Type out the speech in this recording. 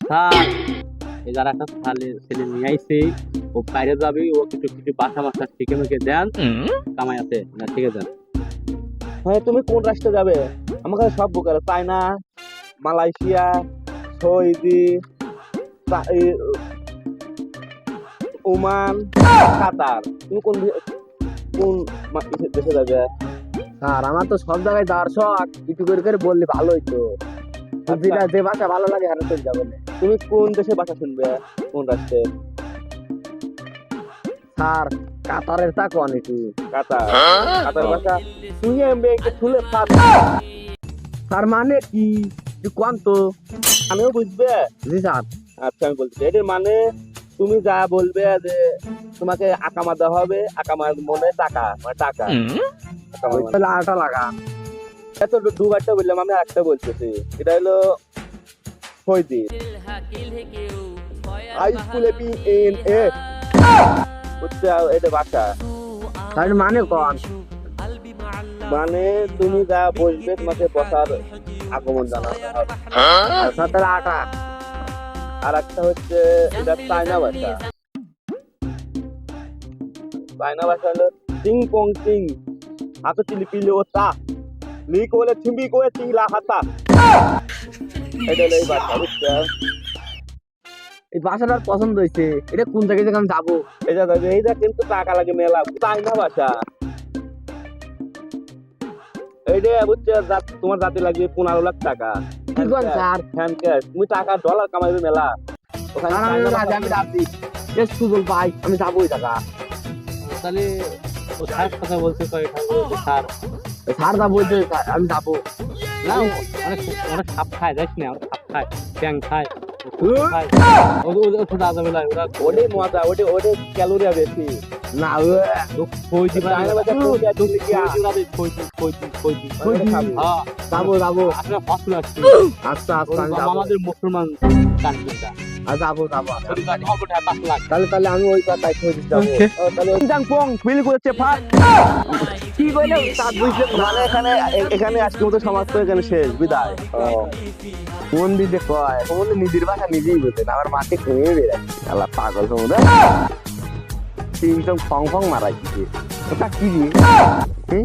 Sir এই যারা একটা ছেলে ছেলে নিয়ে আইছে, ও বাইরে যাবে, ও কিছু কিছু বাসা বাসা শিখে মেখে দেন, কামাই আছে না, ঠিক আছে। হ্যাঁ, তুমি কোন রাষ্ট্রে যাবে? আমার কাছে সব বুক আছে, চায়না, মালয়েশিয়া, সৌদি, ওমান, কাতার। তুমি দেশে যাবে? আর আমার তো সব জায়গায় যাওয়ার শখ, কিছু করে করে বললে ভালো হইতো। যেটা যে ভাষা ভালো লাগে হারে চলে যাবো না। তুমি কোন দেশে ভাষা শুনবে? কোন রাষ্ট্রের? স্যার কাতারের তা কোন একটু। কাতার। কাতার ভাষা তুই একটু শুনে স্যার মানে কি একটু কোন তো। আমিও বুঝবে। জি স্যার। আচ্ছা, আমি বলছি এটার মানে তুমি যা বলবে যে তোমাকে আকামা দেওয়া হবে, আকামার মনে টাকা, মানে টাকা। তাহলে আটা লাগা। এত দুবারটা বললাম, আমি একটা বলতেছি, এটা হলো সৌদি। হাই স্কুলে PNA হচ্ছে এটা ভাষা। তার মানে কোন? মানে তুমি যা বলবে তোমাকে বসার আগমন জানানো হবে। স্যার তাহলে আটা। আর একটা হচ্ছে এটা চায়না ভাষা। চায়না ভাষা হলো চিং পং চিং, হাতে চিলি পিলে ও তা লি কোলে চিম্বি কোলে চিংলা হাতা। এটা হলো এই ভাষা, বুঝছো? এই ভাষাটার পছন্দ হয়েছে। এটা কোন জায়গায় থেকে আমি যাবো? এইটা কিন্তু টাকা লাগে মেলা। চায়না ভাষা এইটা, বুঝছো? তোমার জাতি লাগবে 15 লাখ টাকা। কি কোন স্যার? ফ্যান ক্যাশ, তুমি টাকা ডলার কামাইবে মেলা। ওখানে স্যার আমি চায়না রাজি, ভাষা- আমি রাজি। বেশ সুযোগ পাই, আমি যাবো ওই জায়গা। তাহলে ও স্যার কথা বলছে কয়েকটা, স্যার স্যার যা বলছে স্যার, আমি যাবো। না, ও অনেক অনেক সাপ খায়, যাইস না, অনেক সাপ খায়, ট্যাং খায়, খায়। ওটা যাবে না, ওরা ওটাই মজা, ওটাই ক্যালোরি বেশি। না খই দিবা, চায়না ভাষা যাবো যাবো। আসলে হসল আসছে আচ্ছা আচ্ছা আমি যাবো। আমাদের মুসলমান কান্ট্রিটা, যাবো যাবো। অল্প টাকা 5 লাখ। তাহলে আমি ওই কথাই কই যাবো। তাহলে জাং পং ফিল করেছে ফাট। কি কইলে তা বুঝলে মানে এখানে আজকে মতো সমাজ তো এখানে শেষ, বিদায়। কোন দিতে কয় কোন নিজের ভাষা নিজেই বোঝে না, আমার মাকে খেয়ে বেড়াচ্ছে আল্লাহ পাগল সমুদা। একদম ফং ফং মারাই দিছে। ওটা কি রে?